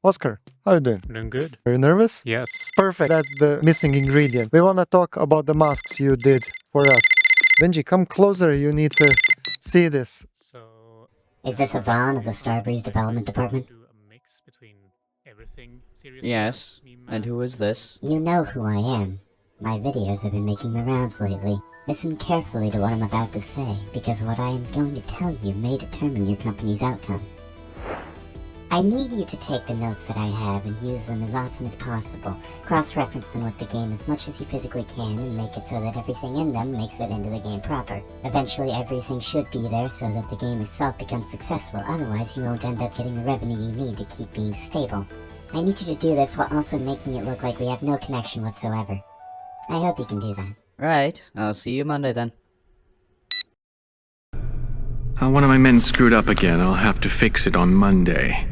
Oscar, how you doing? Doing good. Are you nervous? Yes. Perfect. That's the missing ingredient. We want to talk about the masks you did for us. Benji, come closer. You need to see this. So, Is this Yvonne of the Starbreeze Development Department? do a mix between everything serious. Yes, and who is this? You know who I am. My videos have been making the rounds lately. Listen carefully to what I'm about to say, because what I am going to tell you may determine your company's outcome. I need you to take the notes that I have and use them as often as possible. Cross-reference them with the game as much as you physically can and make it so that everything in them makes it into the game proper. Eventually everything should be there so that the game itself becomes successful, otherwise you won't end up getting the revenue you need to keep being stable. I need you to do this while also making it look like we have no connection whatsoever. I hope you can do that. Right, I'll see you Monday then. One of my men screwed up again. I'll have to fix it on Monday.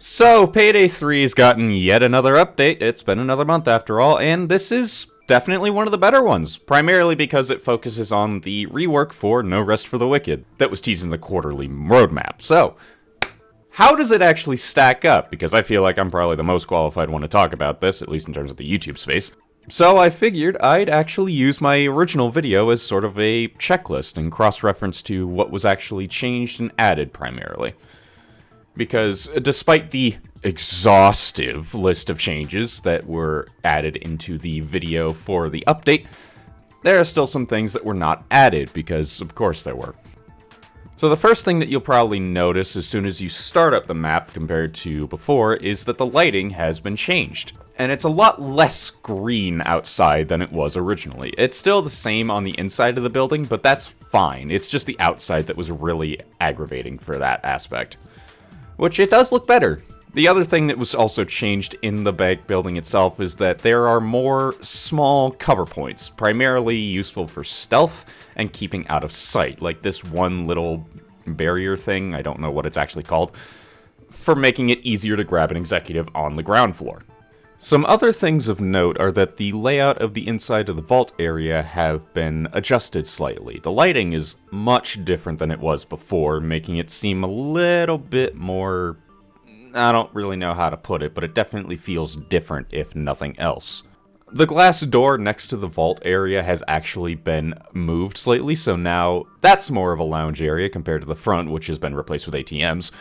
So, Payday 3 has gotten yet another update. It's been another month after all, and this is definitely one of the better ones, primarily because it focuses on the rework for No Rest for the Wicked that was teased in the quarterly roadmap. So, how does it actually stack up? Because I feel like I'm probably the most qualified one to talk about this, at least in terms of the YouTube space. So I figured I'd actually use my original video as sort of a checklist and cross-reference to what was actually changed and added primarily. Because despite the exhaustive list of changes that were added into the video for the update, there are still some things that were not added, because of course there were. So the first thing that you'll probably notice as soon as you start up the map compared to before is that the lighting has been changed. And it's a lot less green outside than it was originally. It's still the same on the inside of the building, but that's fine. It's just the outside that was really aggravating for that aspect. Which it does look better. The other thing that was also changed in the bank building itself is that there are more small cover points, primarily useful for stealth and keeping out of sight, like this one little barrier thing, I don't know what it's actually called, for making it easier to grab an executive on the ground floor. Some other things of note are that the layout of the inside of the vault area have been adjusted slightly. The lighting is much different than it was before, making it seem a little bit more... I don't really know how to put it, but it definitely feels different if nothing else. The glass door next to the vault area has actually been moved slightly, so now that's more of a lounge area compared to the front, which has been replaced with ATMs.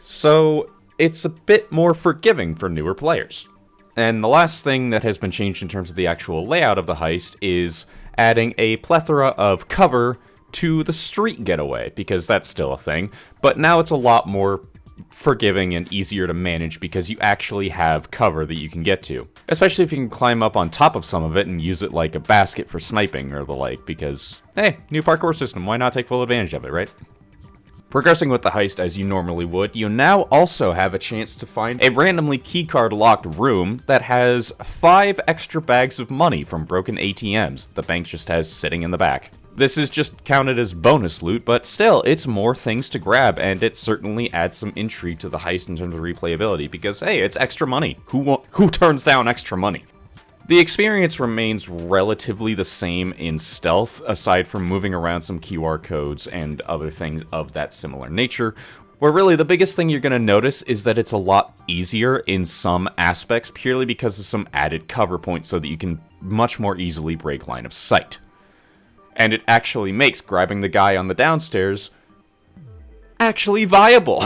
So it's a bit more forgiving for newer players. And the last thing that has been changed in terms of the actual layout of the heist is adding a plethora of cover to the street getaway, because that's still a thing, but now it's a lot more forgiving and easier to manage because you actually have cover that you can get to. Especially if you can climb up on top of some of it and use it like a basket for sniping or the like, because, hey, new parkour system, why not take full advantage of it, right? Progressing with the heist as you normally would, you now also have a chance to find a randomly keycard locked room that has 5 extra bags of money from broken ATMs the bank just has sitting in the back. This is just counted as bonus loot, but still, it's more things to grab, and it certainly adds some intrigue to the heist in terms of replayability, because hey, it's extra money. Who turns down extra money? The experience remains relatively the same in stealth, aside from moving around some QR codes and other things of that similar nature, where really the biggest thing you're going to notice is that it's a lot easier in some aspects purely because of some added cover points so that you can much more easily break line of sight. And it actually makes grabbing the guy on the downstairs actually viable.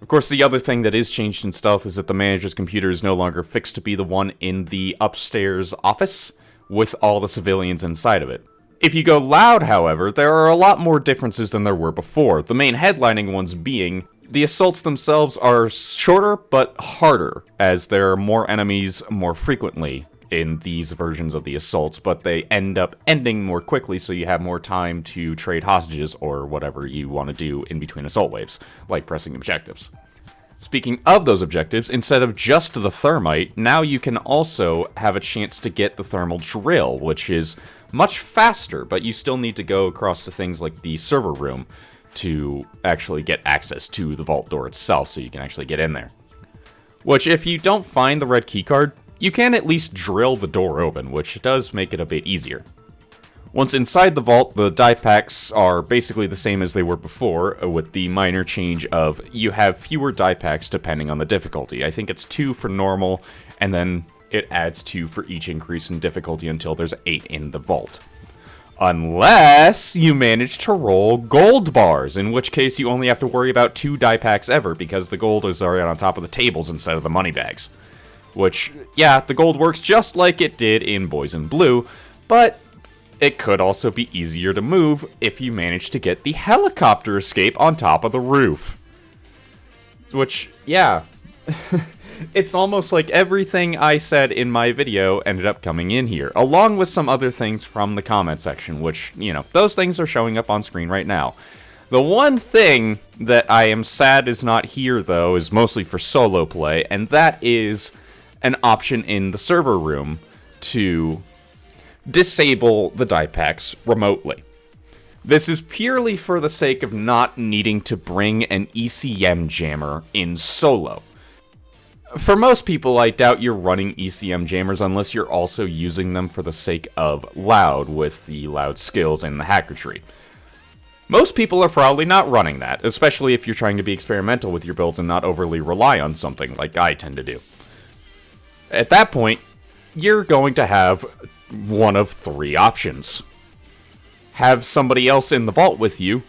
Of course, the other thing that is changed in stealth is that the manager's computer is no longer fixed to be the one in the upstairs office with all the civilians inside of it. If you go loud, however, there are a lot more differences than there were before, the main headlining ones being the assaults themselves are shorter but harder, as there are more enemies more frequently in these versions of the assaults, but they end up ending more quickly so you have more time to trade hostages or whatever you want to do in between assault waves, like pressing objectives. Speaking of those objectives, instead of just the thermite, now you can also have a chance to get the thermal drill, which is much faster, but you still need to go across to things like the server room to actually get access to the vault door itself so you can actually get in there. Which, if you don't find the red keycard, you can at least drill the door open, which does make it a bit easier. Once inside the vault, the die packs are basically the same as they were before, with the minor change of you have fewer die packs depending on the difficulty. I think it's 2 for normal, and then it adds 2 for each increase in difficulty until there's 8 in the vault. Unless you manage to roll gold bars, in which case you only have to worry about 2 die packs ever, because the gold is already on top of the tables instead of the money bags. Which, yeah, the gold works just like it did in Boys in Blue, but it could also be easier to move if you manage to get the helicopter escape on top of the roof. Which, yeah, it's almost like everything I said in my video ended up coming in here, along with some other things from the comment section, which, you know, those things are showing up on screen right now. The one thing that I am sad is not here, though, is mostly for solo play, and that is an option in the server room to disable the die packs remotely. This is purely for the sake of not needing to bring an ECM jammer in solo. For most people, I doubt you're running ECM jammers unless you're also using them for the sake of loud with the loud skills and the hacker tree. Most people are probably not running that, especially if you're trying to be experimental with your builds and not overly rely on something like I tend to do. At that point, you're going to have one of 3 options. Have somebody else in the vault with you,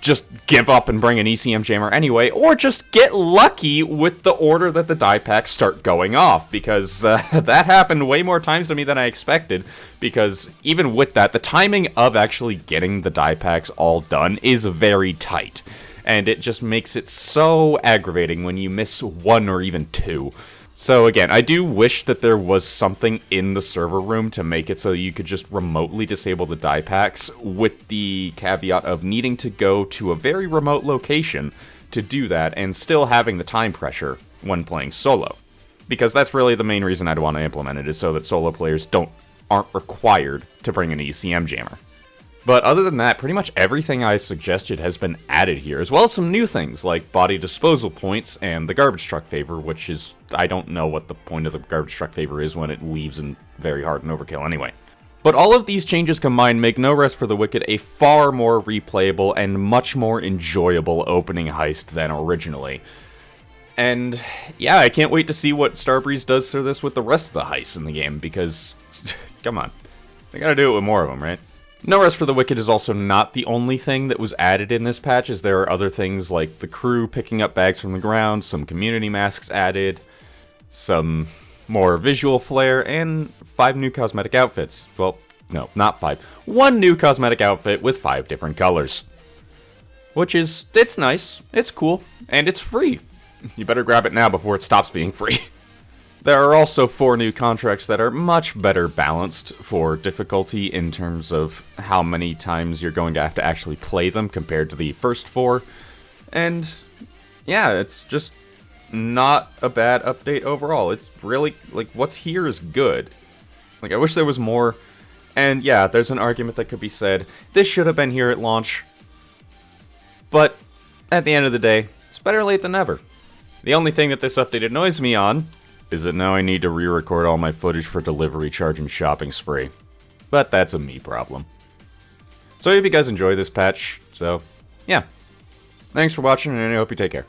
just give up and bring an ECM jammer anyway, or just get lucky with the order that the die packs start going off, because that happened way more times to me than I expected, because even with that, the timing of actually getting the die packs all done is very tight, and it just makes it so aggravating when you miss 1 or even 2. So again, I do wish that there was something in the server room to make it so you could just remotely disable the die packs, with the caveat of needing to go to a very remote location to do that and still having the time pressure when playing solo. Because that's really the main reason I'd want to implement it, is so that solo players aren't required to bring an ECM jammer. But other than that, pretty much everything I suggested has been added here, as well as some new things like body disposal points and the garbage truck favor, which is, I don't know what the point of the garbage truck favor is when it leaves in very hard and overkill anyway. But all of these changes combined make No Rest for the Wicked a far more replayable and much more enjoyable opening heist than originally. And yeah, I can't wait to see what Starbreeze does for this with the rest of the heists in the game, because, come on, they gotta do it with more of them, right? No Rest for the Wicked is also not the only thing that was added in this patch, as there are other things like the crew picking up bags from the ground, some community masks added, some more visual flair, and 5 new cosmetic outfits. Well, no, not 5. 1 new cosmetic outfit with 5 different colors. Which is, it's nice, it's cool, and it's free. You better grab it now before it stops being free. There are also 4 new contracts that are much better balanced for difficulty in terms of how many times you're going to have to actually play them compared to the first 4. And yeah, it's just not a bad update overall. It's really, like, what's here is good. Like, I wish there was more. And yeah, there's an argument that could be said, this should have been here at launch. But at the end of the day, it's better late than never. The only thing that this update annoys me on is that now I need to re-record all my footage for delivery charge and shopping spree. But that's a me problem. So I hope you guys enjoy this patch, so yeah. Thanks for watching, and I hope you take care.